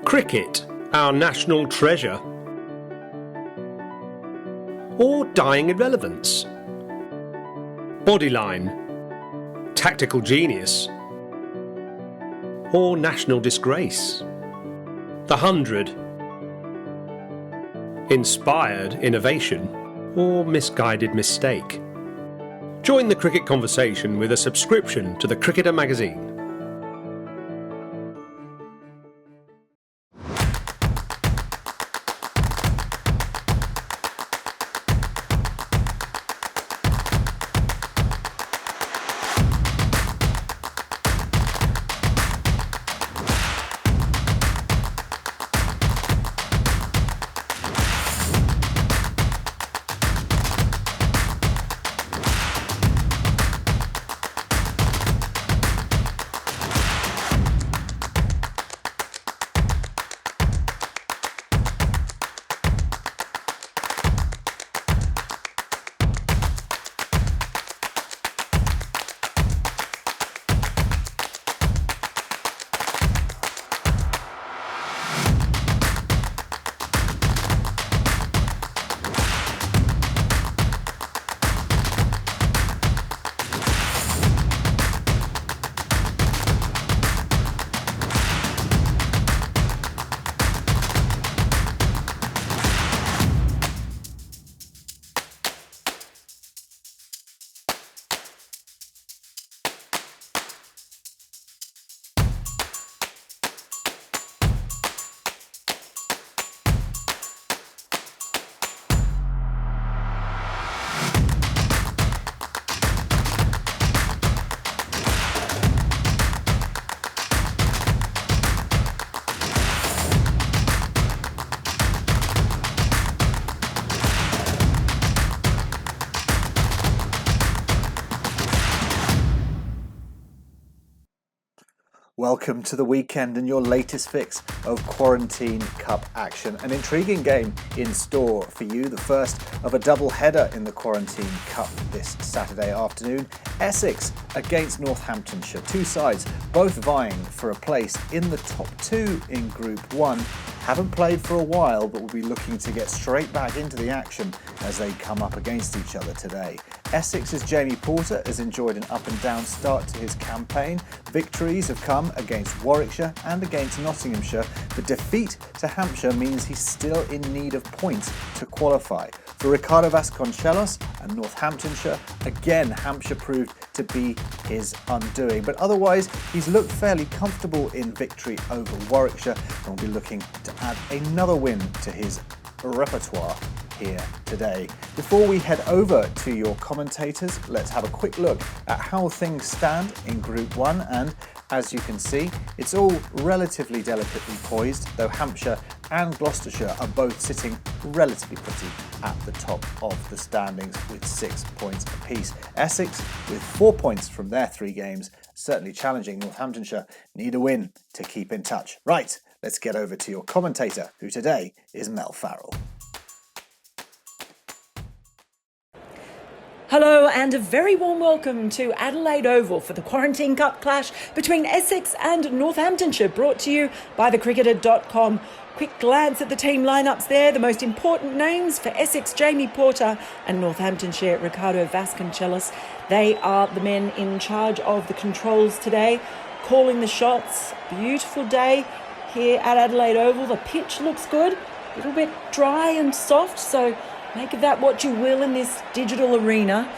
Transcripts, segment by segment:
Cricket, our national treasure? Or dying irrelevance? Bodyline, tactical genius? Or national disgrace? The 100, inspired innovation? Or misguided mistake? Join the cricket conversation with a subscription to the Cricketer magazine. Welcome to the weekend and your latest fix of Quarantine Cup action. An intriguing game in store for you, the first of a double header in the Quarantine Cup this Saturday afternoon. Essex against Northamptonshire, two sides both vying for a place in the top two in Group 1. Haven't played for a while, but will be looking to get straight back into the action as they come up against each other today. Essex's Jamie Porter has enjoyed an up and down start to his campaign. Victories have come against Warwickshire and against Nottinghamshire. The defeat to Hampshire means he's still in need of points to qualify. For Ricardo Vasconcelos and Northamptonshire, again Hampshire proved to be his undoing, but otherwise he's looked fairly comfortable in victory over Warwickshire and will be looking to add another win to his repertoire here today. Before we head over to your commentators, let's have a quick look at how things stand in Group 1, and as you can see, it's all relatively delicately poised, though Hampshire and Gloucestershire are both sitting relatively pretty at the top of the standings with 6 points apiece. Essex, with 4 points from their 3 games, certainly challenging Northamptonshire, need a win to keep in touch. Right, let's get over to your commentator, who today is Mel Farrell. Hello and a very warm welcome to Adelaide Oval for the Quarantine Cup clash between Essex and Northamptonshire, brought to you by thecricketer.com. Quick glance at the team lineups there. The most important names for Essex, Jamie Porter, and Northamptonshire, Ricardo Vasconcelos. They are the men in charge of the controls today, calling the shots. Beautiful day here at Adelaide Oval. The pitch looks good, a little bit dry and soft, so make of that what you will in this digital arena.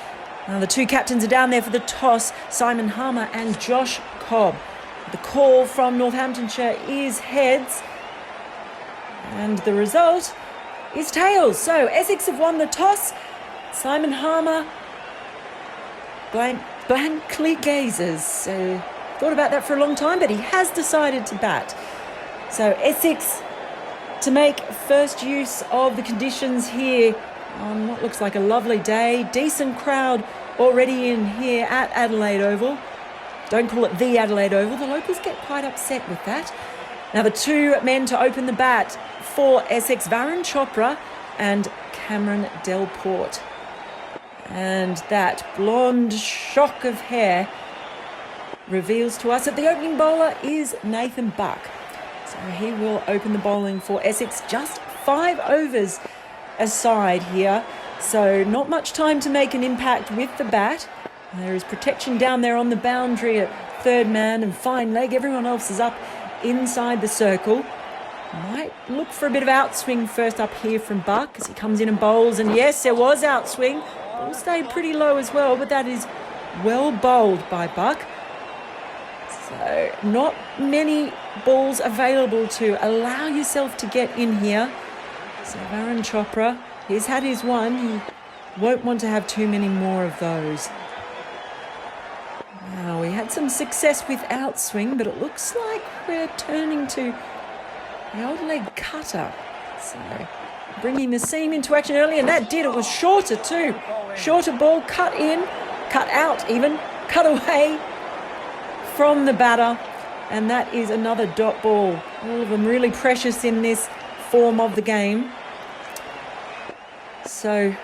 Now the two captains are down there for the toss, Simon Harmer and Josh Cobb. The call from Northamptonshire is heads, and the result is tails. So Essex have won the toss. Simon Harmer blankly gazes. So thought about that for a long time, but he has decided to bat. So Essex to make first use of the conditions here on what looks like a lovely day. Decent crowd already in here at Adelaide Oval. Don't call it the Adelaide Oval. The locals get quite upset with that. Now the two men to open the bat for Essex, Varun Chopra and Cameron Delport. And that blonde shock of hair reveals to us that the opening bowler is Nathan Buck. So he will open the bowling for Essex. Just 5 overs aside here. So not much time to make an impact with the bat. There is protection down there on the boundary at third man and fine leg. Everyone else is up inside the circle. Might look for a bit of outswing first up here from Buck as he comes in and bowls. And yes, there was outswing. Ball stayed pretty low as well, but that is well bowled by Buck. So not many balls available to allow yourself to get in here. So Varun Chopra, he's had his one. He won't want to have too many more of those. Now, we had some success with outswing, but it looks like we're turning to the old leg cutter. So bringing the seam into action early, and that did. It was shorter too. Shorter ball, cut in, cut out even, cut away from the batter. And that is another dot ball. All of them really precious in this form of the game. So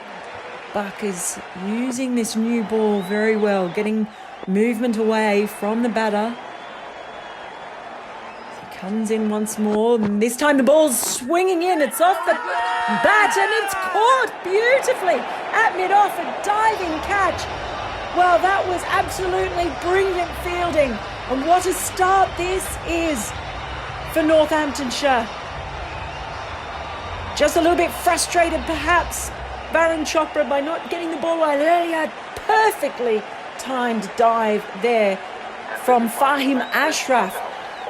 Buck is using this new ball very well, getting movement away from the batter. He comes in once more, and this time the ball's swinging in. It's off the bat and it's caught beautifully at mid-off, a diving catch. Well, that was absolutely brilliant fielding. And what a start this is for Northamptonshire. Just a little bit frustrated perhaps, Varun Chopra, by not getting the ball right earlier. Perfectly timed dive there from Fahim Ashraf.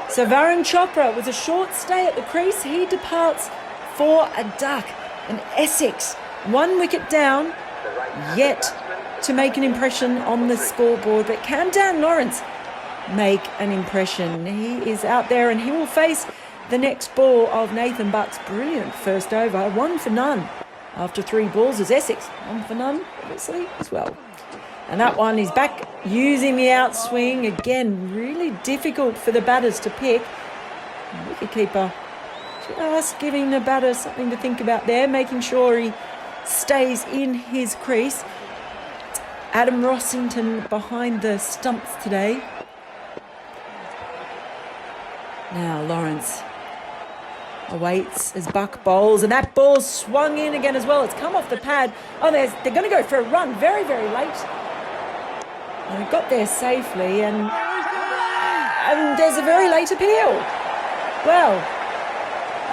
So Varun Chopra, with a short stay at the crease, he departs for a duck. And Essex, 1 wicket down, yet to make an impression on the scoreboard. But can Dan Lawrence make an impression? He is out there and he will face the next ball of Nathan Buck's brilliant first over. 1 for none after 3 balls as Essex 1 for none, obviously, as well. And that one is back using the outswing. Again, really difficult for the batters to pick. Wicketkeeper just giving the batter something to think about there, making sure he stays in his crease. Adam Rossington behind the stumps today. Now Lawrence awaits as Buck bowls, and that ball swung in again as well. It's come off the pad. Oh, they're going to go for a run very, very late. And it got there safely, and there's a very late appeal. Well,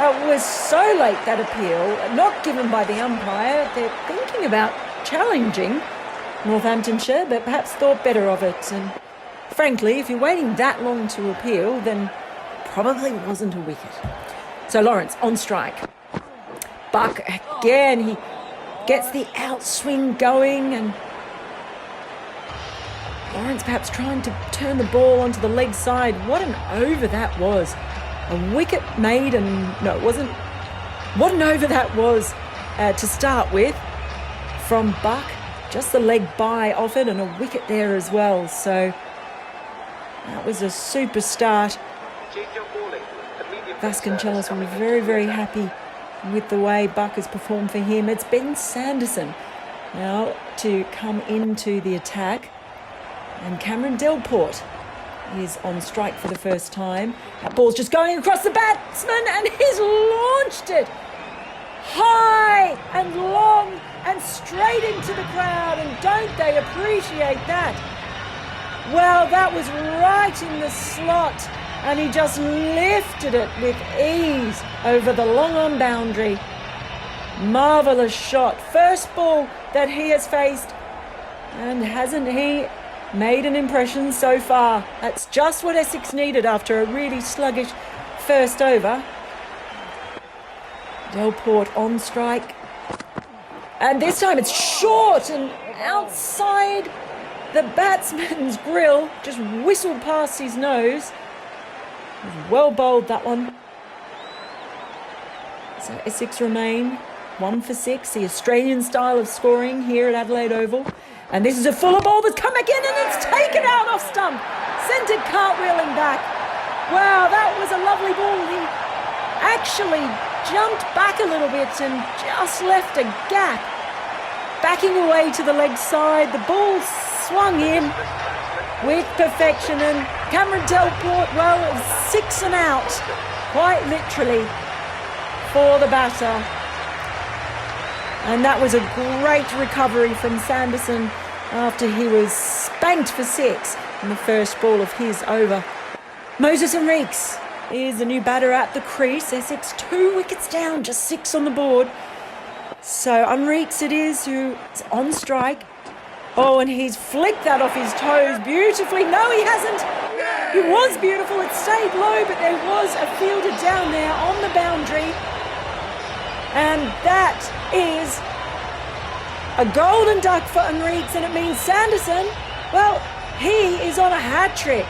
it was so late, that appeal, not given by the umpire. They're thinking about challenging Northamptonshire, but perhaps thought better of it. And frankly, if you're waiting that long to appeal, then probably wasn't a wicket. So Lawrence on strike. Buck again, he gets the outswing going, and Lawrence perhaps trying to turn the ball onto the leg side. What an over that was. A wicket made, and no, it wasn't. What an over that was to start with from Buck. Just the leg by off it, and a wicket there as well. So that was a super start. Vasconcelos will be very, very happy with the way Buck has performed for him. It's Ben Sanderson now to come into the attack. And Cameron Delport is on strike for the first time. That ball's just going across the batsman, and he's launched it high and long and straight into the crowd. And don't they appreciate that? Well, that was right in the slot, and he just lifted it with ease over the long-on boundary. Marvellous shot. First ball that he has faced, and hasn't he made an impression so far? That's just what Essex needed after a really sluggish first over. Delport on strike. And this time it's short and outside the batsman's grill. Just whistled past his nose. Well bowled, that one. So Essex remain 1 for 6. The Australian style of scoring here at Adelaide Oval. And this is a fuller ball that's come again, and it's taken out off stump. Sent it cartwheeling back. Wow, that was a lovely ball. He actually jumped back a little bit and just left a gap. Backing away to the leg side. The ball swung in with perfection, and Cameron Delport, well, it was 6 and out quite literally, for the batter. And that was a great recovery from Sanderson after he was spanked for 6 in the first ball of his over. Moses Enriques is the new batter at the crease. Essex 2 wickets down, just 6 on the board. So Enriques it is who is on strike. Oh, and he's flicked that off his toes beautifully. No, he hasn't. It was beautiful. It stayed low, but there was a fielder down there on the boundary. And that is a golden duck for Enriques, and it means Sanderson, well, he is on a hat-trick.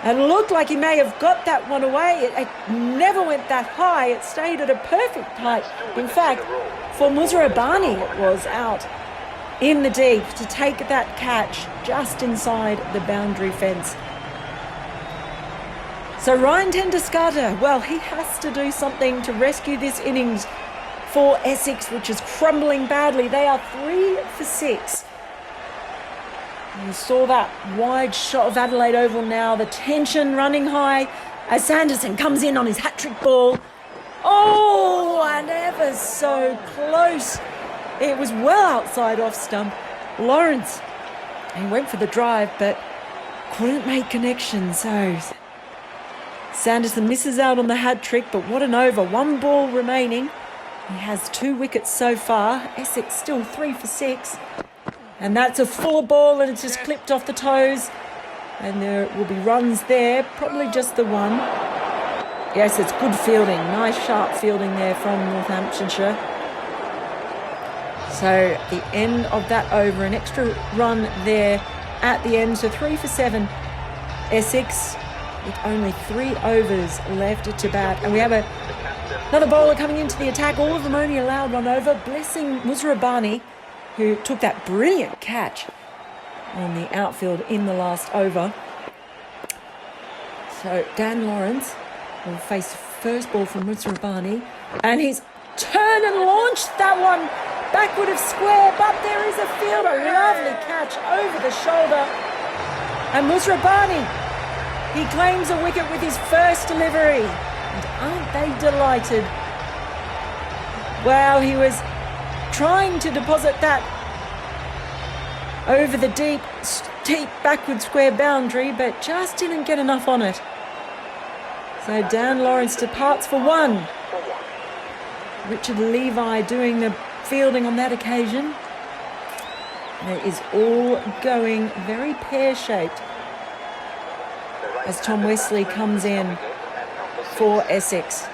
It looked like he may have got that one away. It never went that high. It stayed at a perfect height. In fact, for Musrabani, it was out in the deep to take that catch just inside the boundary fence. So Ryan Tenduscarter, well, he has to do something to rescue this innings for Essex, which is crumbling badly. They are 3 for 6. You saw that wide shot of Adelaide Oval now, the tension running high as Sanderson comes in on his hat-trick ball. Oh, and ever so close. It was well outside off stump. Lawrence, he went for the drive but couldn't make connection. So Sanderson misses out on the hat-trick, but what an over. 1 ball remaining. He has 2 wickets so far. Essex still 3 for 6. And that's a full ball and it's just clipped off the toes. And there will be runs there, probably just the one. Yes, it's good fielding. Nice sharp fielding there from Northamptonshire. So the end of that over, an extra run there at the end. So 3 for 7. Essex with only 3 overs left to bat. And we have another bowler coming into the attack. All of them only allowed 1 over. Blessing Musrabani, who took that brilliant catch on the outfield in the last over. So Dan Lawrence will face the first ball from Musrabani. And he's turned and launched that one backward of square. But there is a fielder. Lovely catch over the shoulder. And Musrabani, he claims a wicket with his first delivery. And aren't they delighted? Well, he was trying to deposit that over the deep, steep backward square boundary, but just didn't get enough on it. So Dan Lawrence departs for 1. Richard Levi doing the fielding on that occasion. And it is all going very pear-shaped as Tom Wesley comes in for Essex.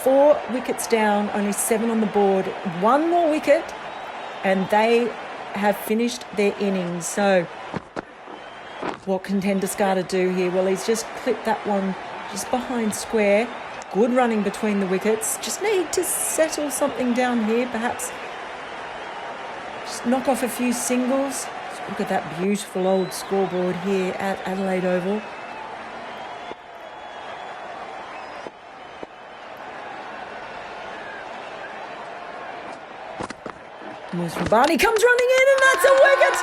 4 wickets down, only 7 on the board. 1 more wicket and they have finished their innings. So what can Tenduscarter do here? Well, he's just clipped that one just behind square. Good running between the wickets. Just need to settle something down here, perhaps just knock off a few singles. Just look at that beautiful old scoreboard here at Adelaide Oval. Musrabani comes running in and that's a wicket.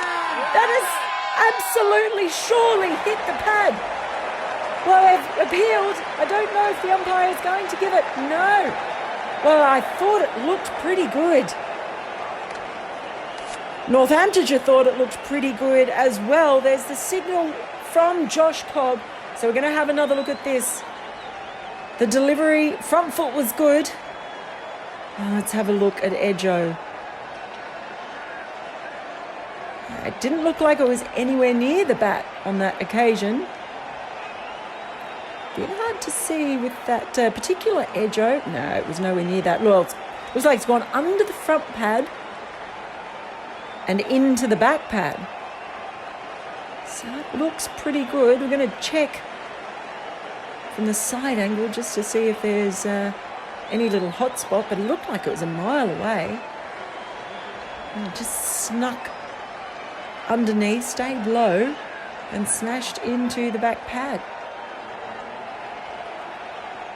That has absolutely surely hit the pad. Well, they've appealed. I don't know if the umpire is going to give it. No. Well, I thought it looked pretty good. Northamptonshire thought it looked pretty good as well. There's the signal from Josh Cobb. So we're going to have another look at this. The delivery, front foot was good. Let's have a look at Edjo. It didn't look like it was anywhere near the bat on that occasion. Bit hard to see with that particular Edjo. No, it was nowhere near that. Well, it looks like it's gone under the front pad and into the back pad. So it looks pretty good. We're going to check from the side angle just to see if there's any little hot spot, but it looked like it was a mile away. And it just snuck underneath, stayed low and smashed into the back pad.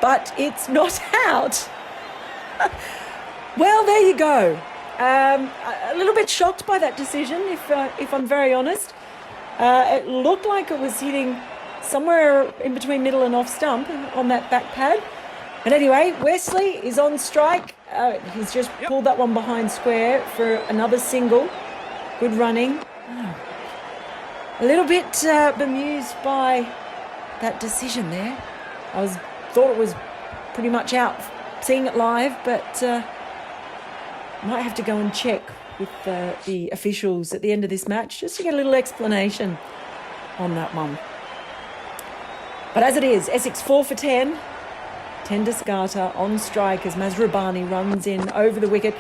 But it's not out. Well, there you go. A little bit shocked by that decision, if I'm very honest. It looked like it was hitting somewhere in between middle and off stump on that back pad. But anyway, Wesley is on strike. He's just pulled that one behind square for another single. Good running. A little bit bemused by that decision there. Thought it was pretty much out seeing it live, but might have to go and check with the officials at the end of this match just to get a little explanation on that one. But as it is, Essex 4 for 10. Tendescata on strike as Masrabani runs in over the wicket.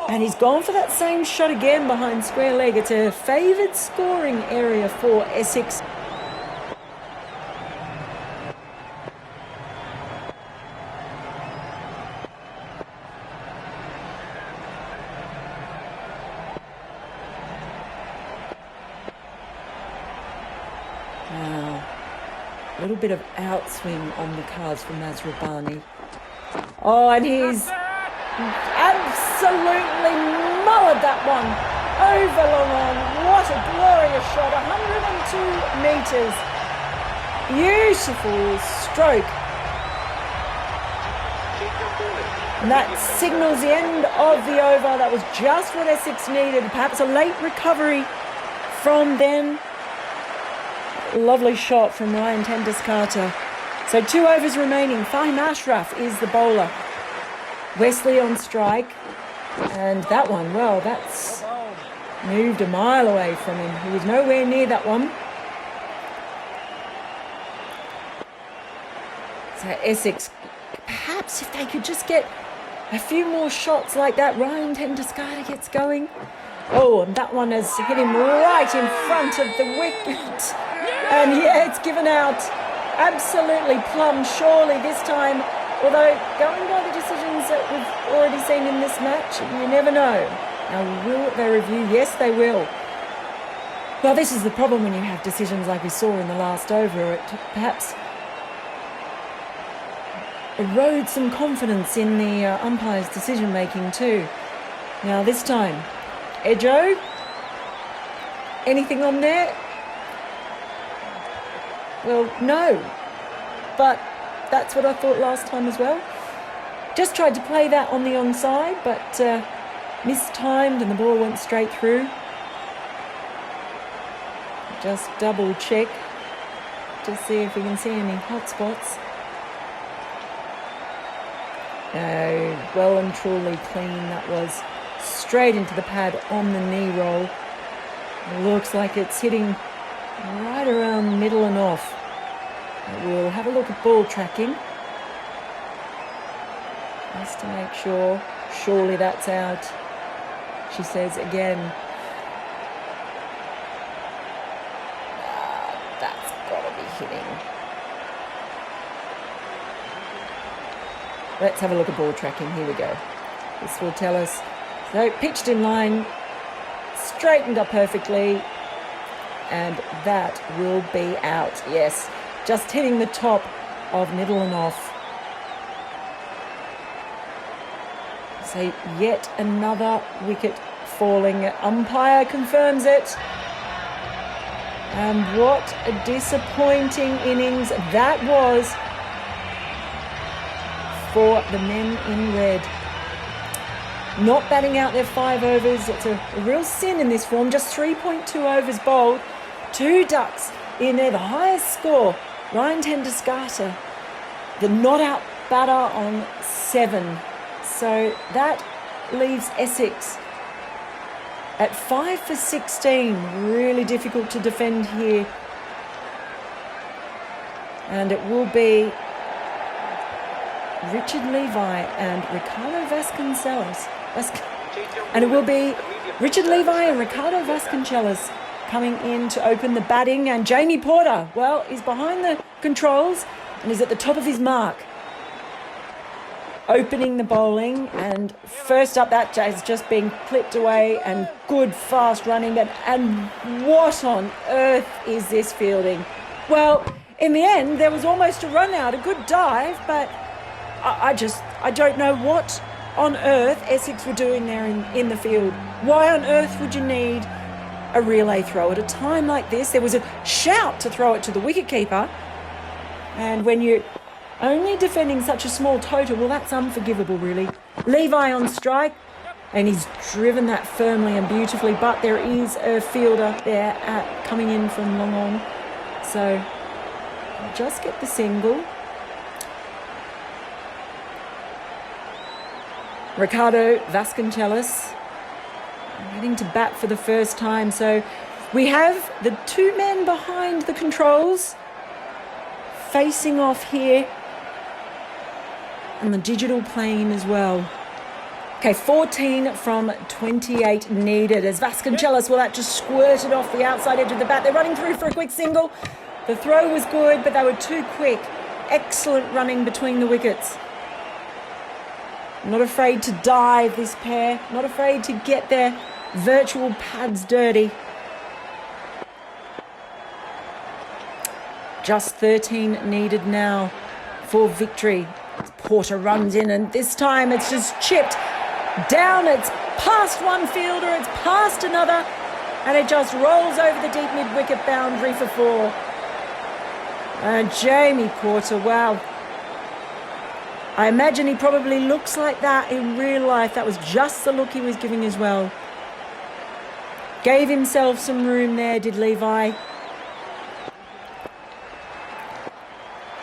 And he's gone for that same shot again behind square leg. It's a favoured scoring area for Essex. A little bit of outswing on the cards for Masrabani. Oh, and he's absolutely mullered that one over long on. What a glorious shot, 102 metres. Beautiful stroke. And that signals the end of the over. That was just what Essex needed. Perhaps a late recovery from them. Lovely shot from Ryan Tendescata. So 2 overs remaining. Fahim Ashraf is the bowler. Wesley on strike. And that one, well, that's moved a mile away from him. He was nowhere near that one. So Essex, perhaps if they could just get a few more shots like that. Ryan Tendescata gets going. Oh, and that one has hit him right in front of the wicket. And yeah, it's given out absolutely plumb surely this time. Although, going by the decisions that we've already seen in this match, you never know. Now, will they review? Yes, they will. Well, this is the problem when you have decisions like we saw in the last over. It perhaps erodes some confidence in the umpire's decision-making too. Now, this time, Edjo, anything on there? Well, no, but that's what I thought last time as well. Just tried to play that on the onside, but mistimed and the ball went straight through. Just double check to see if we can see any hot spots. No, well and truly clean. That was straight into the pad on the knee roll. It looks like it's hitting right around middle and off. We'll have a look at ball tracking just to make sure. Surely that's out, she says again. That's got to be hitting. Let's have a look at ball tracking. Here we go. This will tell us. So pitched in line, straightened up perfectly, and that will be out. Yes, just hitting the top of middle and off. So yet another wicket falling. Umpire confirms it. And what a disappointing innings that was for the men in red. Not batting out their 5 overs. It's a real sin in this form. Just 3.2 overs bowled. 2 ducks in there. The highest score, Ryan Tendescata, the not out batter on 7. So that leaves Essex at 5 for 16. Really difficult to defend here. And it will be Richard Levi and Ricardo Vasconcelos. And it will be Richard Levi and Ricardo Vasconcelos coming in to open the batting. And Jamie Porter, well, he's behind the controls and is at the top of his mark. Opening the bowling, and first up that has just been clipped away, and good fast running. And what on earth is this fielding? Well, in the end, there was almost a run out, a good dive, but I don't know what on earth Essex were doing there in the field. Why on earth would you need a relay throw at a time like this? There was a shout to throw it to the wicketkeeper, And when you're only defending such a small total, well, that's unforgivable, really. Levi on strike, and he's driven that firmly and beautifully, but there is a fielder there coming in from long on. So I'll just get the single. Ricardo Vasconcelos heading to bat for the first time. So we have the two men behind the controls facing off here, and the digital playing as well. Okay, 14 from 28 needed as Vasconcelos, well, that just squirted off the outside edge of the bat. They're running through for a quick single. The throw was good, but they were too quick. Excellent running between the wickets. Not afraid to dive, this pair. Not afraid to get their virtual pads dirty. Just 13 needed now for victory. Porter runs in, and this time it's just chipped down. It's past one fielder, it's past another, and it just rolls over the deep mid-wicket boundary for 4. And Jamie Porter, wow. I imagine he probably looks like that in real life. That was just the look he was giving as well. Gave himself some room there, did Levi.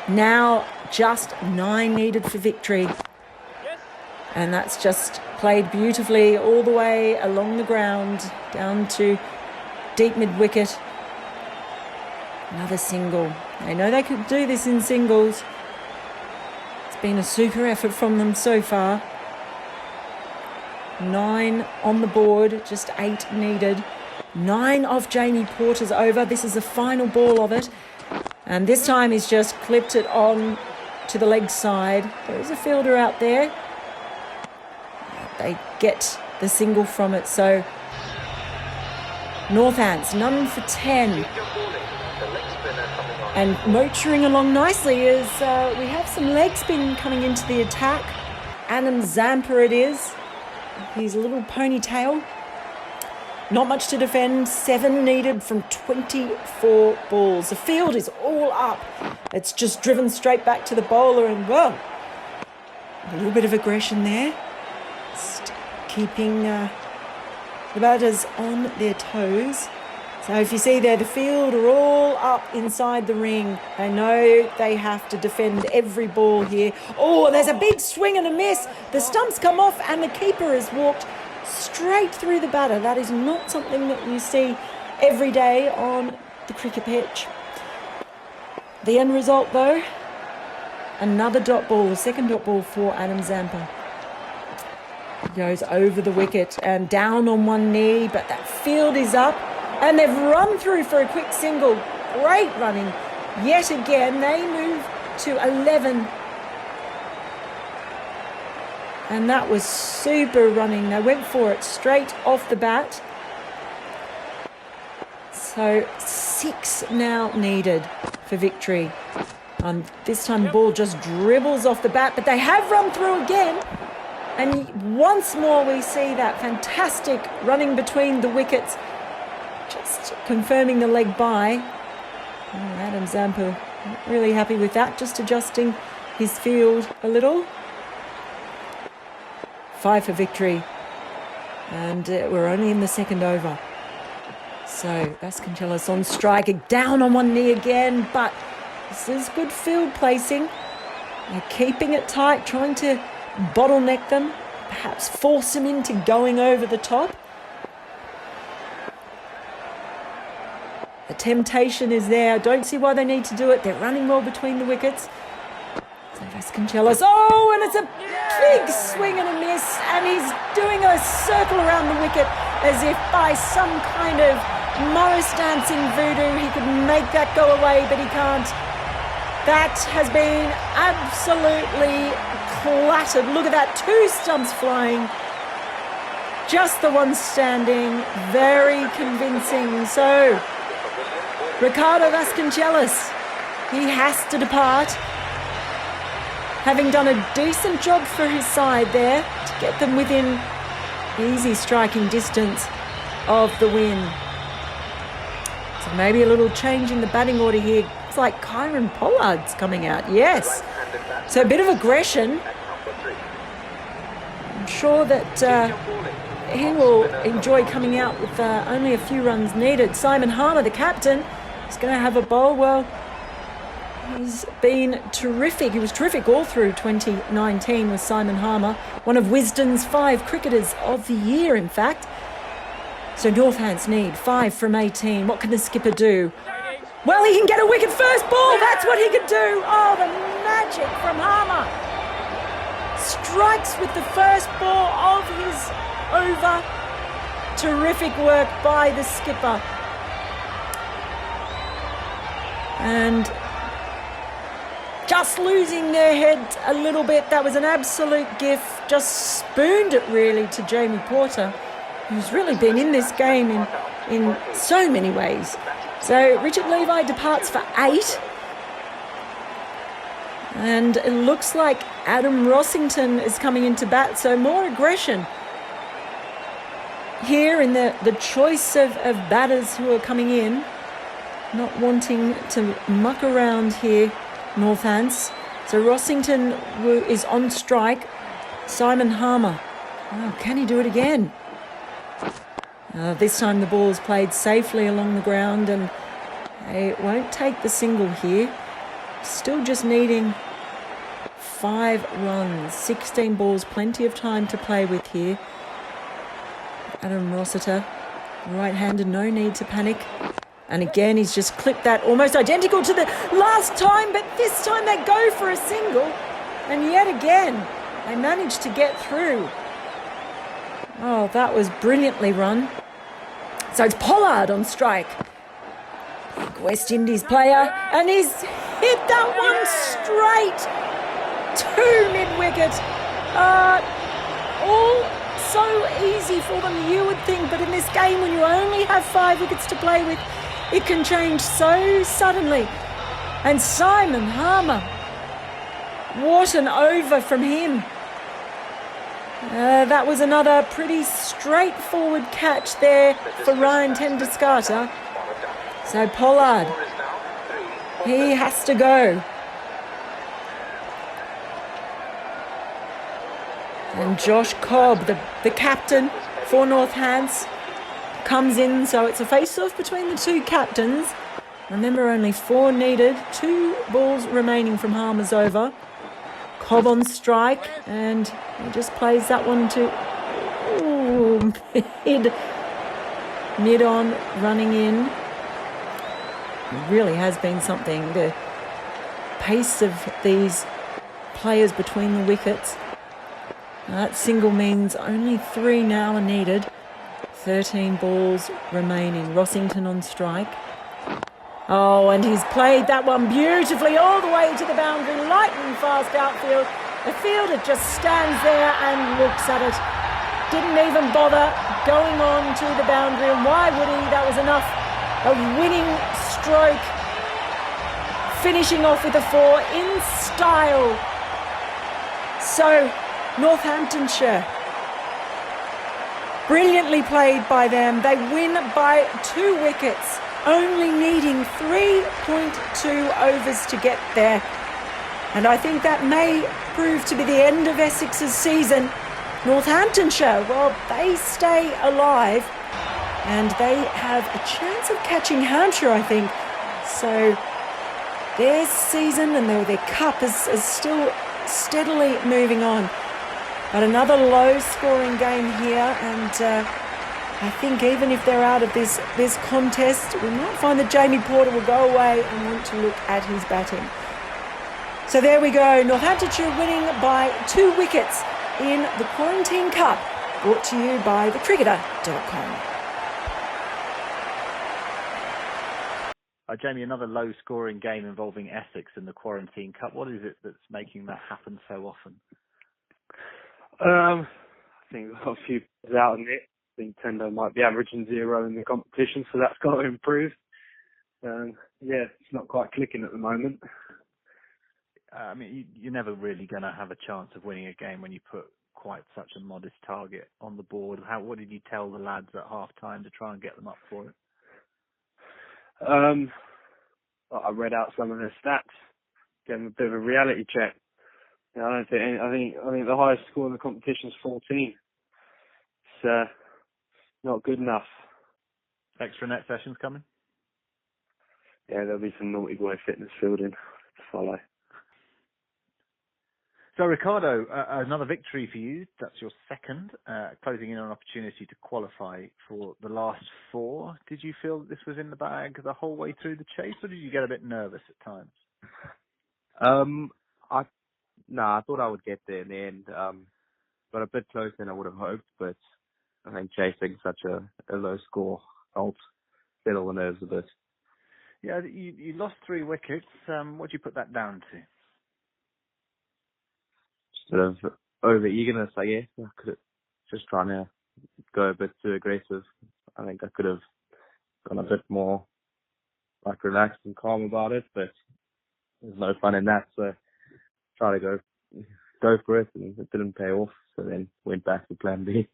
Now just 9 needed for victory. And that's just played beautifully all the way along the ground, down to deep mid-wicket. Another single. They know they could do this in singles. Been a super effort from them so far. 9 on the board, just 8 needed. 9 off Jamie Porter's over. This is the final ball of it. And this time he's just clipped it on to the leg side. There is a fielder out there. They get the single from it. So Northants, none for 10. And motoring along nicely is we have some leg spin coming into the attack. Adam Zampa it is. His little ponytail. Not much to defend. 7 needed from 24 balls. The field is all up. It's just driven straight back to the bowler, and well, a little bit of aggression there. Just keeping the batters on their toes. So if you see there, the field are all up inside the ring. They know they have to defend every ball here. Oh, there's a big swing and a miss. The stumps come off and the keeper has walked straight through the batter. That is not something that you see every day on the cricket pitch. The end result, though, another dot ball, the second dot ball for Adam Zampa. Goes over the wicket and down on one knee, but that field is up. And they've run through for a quick single. Great running. Yet again, they move to 11. And that was super running. They went for it straight off the bat. So 6 now needed for victory. And this time the ball just dribbles off the bat, but they have run through again. And once more we see that fantastic running between the wickets. Just confirming the leg by. Oh, Adam Zampa, not really happy with that. Just adjusting his field a little. 5 for victory. And we're only in the second over. So Vasconcelos on strike, down on one knee again. But this is good field placing. They're keeping it tight, trying to bottleneck them. Perhaps force them into going over the top. The temptation is there. I don't see why they need to do it. They're running well between the wickets. So Vasconcelos. Oh, and it's a big swing and a miss. And he's doing a circle around the wicket as if by some kind of Morris dancing voodoo he could make that go away, but he can't. That has been absolutely clattered. Look at that. 2 stumps flying. Just the one standing. Very convincing. So Ricardo Vasconcelos, he has to depart, having done a decent job for his side there to get them within easy striking distance of the win. So maybe a little change in the batting order here. looks like Kyron Pollard's coming out. Yes. So a bit of aggression. I'm sure that he will enjoy coming out with only a few runs needed. Simon Harmer, the captain, is going to have a bowl. Well, he's been terrific. He was terrific all through 2019 with Simon Harmer, one of Wisden's 5 cricketers of the year, in fact. So Northants need 5 from 18. What can the skipper do? Well, he can get a wicket first ball. That's what he can do. Oh, the magic from Harmer. Strikes with the first ball of his over. Terrific work by the skipper. And just losing their head a little bit. That was an absolute gift. Just spooned it really to Jamie Porter, who's really been in this game in so many ways. So Richard Levi departs for 8. And it looks like Adam Rossington is coming into bat, so more aggression here in the choice of batters who are coming in, not wanting to muck around here, Northants. So Rossington is on strike. Simon Harmer. Oh, can he do it again? This time the ball is played safely along the ground and they won't take the single here. Still just needing 5 runs, 16 balls, plenty of time to play with here. Adam Rossiter, right-handed, no need to panic. And again, he's just clipped that almost identical to the last time, but this time they go for a single. And yet again, they managed to get through. Oh, that was brilliantly run. So it's Pollard on strike. Big West Indies player, and he's hit that one straight to mid-wicket. All so easy for them, you would think, but in this game when you only have 5 wickets to play with, it can change so suddenly. And Simon Harmer, what an over from him. That was another pretty straightforward catch there for Ryan Tenduscarter. So Pollard, he has to go. And Josh Cobb, the captain for Northants, comes in. So it's a face-off between the 2 captains. Remember, only 4 needed. 2 balls remaining from Harmer's over. Cobb on strike, and he just plays that one to mid on, running in. It really has been something. The pace of these players between the wickets. That single means only 3 now are needed. 13 balls remaining. Rossington on strike. Oh, and he's played that one beautifully all the way to the boundary, lightning fast outfield. The fielder just stands there and looks at it. Didn't even bother going on to the boundary, and why would he? That was enough. A winning stroke. Finishing off with a 4 in style. So, Northamptonshire. Brilliantly played by them. They win by 2 wickets. Only needing 3.2 overs to get there. And I think that may prove to be the end of Essex's season. Northamptonshire, well, they stay alive and they have a chance of catching Hampshire, I think. So their season and their cup is still steadily moving on. But another low-scoring game here, and I think even if they're out of this contest, we might find that Jamie Porter will go away and want to look at his batting. So there we go, Northamptonshire winning by 2 wickets in the Quarantine Cup, brought to you by thecricketer.com. Jamie, another low-scoring game involving Essex in the Quarantine Cup. What is it that's making that happen so often? I think we've got a few players out in it. I think Tendo might be averaging 0 in the competition, so that's got to improve. It's not quite clicking at the moment. I mean, you're never really going to have a chance of winning a game when you put quite such a modest target on the board. What did you tell the lads at half-time to try and get them up for it? I read out some of their stats, gave them a bit of a reality check. You know, I think the highest score in the competition is 14. It's not good enough. Extra net sessions coming? Yeah, there'll be some naughty boy fitness fielding to follow. So, Ricardo, another victory for you. That's your second, closing in on an opportunity to qualify for the last 4. Did you feel that this was in the bag the whole way through the chase, or did you get a bit nervous at times? I thought I would get there in the end. Got a bit closer than I would have hoped, but I think chasing such a low score helped settle the nerves a bit. Yeah, you lost 3 wickets. What do you put that down to? Sort of over eagerness, I guess. I could have just trying to go a bit too aggressive. I think I could have gone a bit more like relaxed and calm about it, but there's no fun in that. So try to go for it, and it didn't pay off. So then went back to plan B.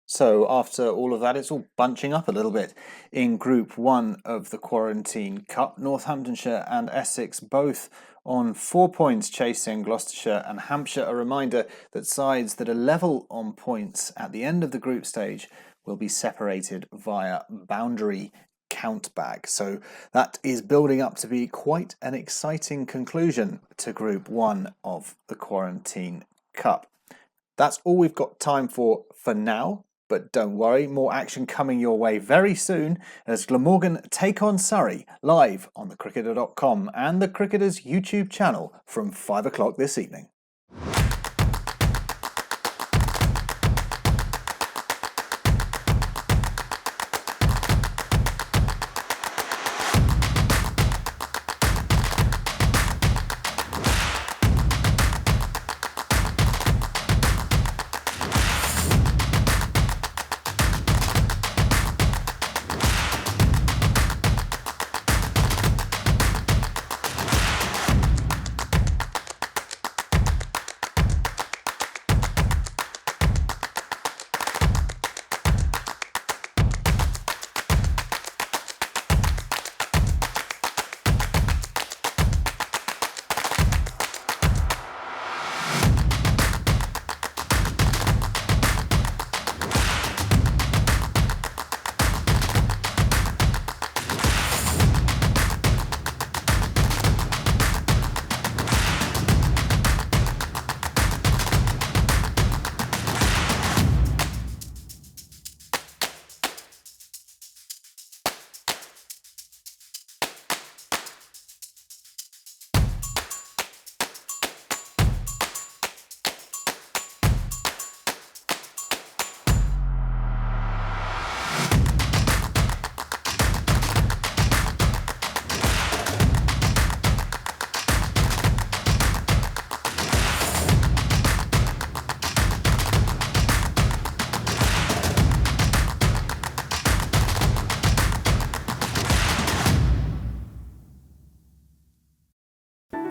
So after all of that, it's all bunching up a little bit. In Group 1 of the Quarantine Cup, Northamptonshire and Essex both on 4 points chasing Gloucestershire and Hampshire. A reminder that sides that are level on points at the end of the group stage will be separated via boundary count bag. So that is building up to be quite an exciting conclusion to Group 1 of the Quarantine Cup. That's all we've got time for now. But don't worry, more action coming your way very soon as Glamorgan take on Surrey live on thecricketer.com and the Cricketers YouTube channel from 5 o'clock this evening.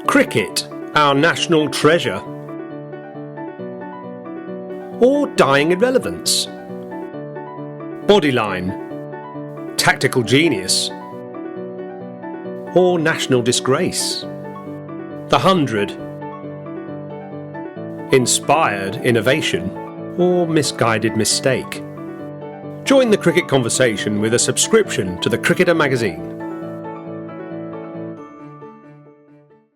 Cricket, our national treasure? Or dying irrelevance? Bodyline, tactical genius? Or national disgrace? The 100, inspired innovation? Or misguided mistake? Join the cricket conversation with a subscription to the Cricketer magazine.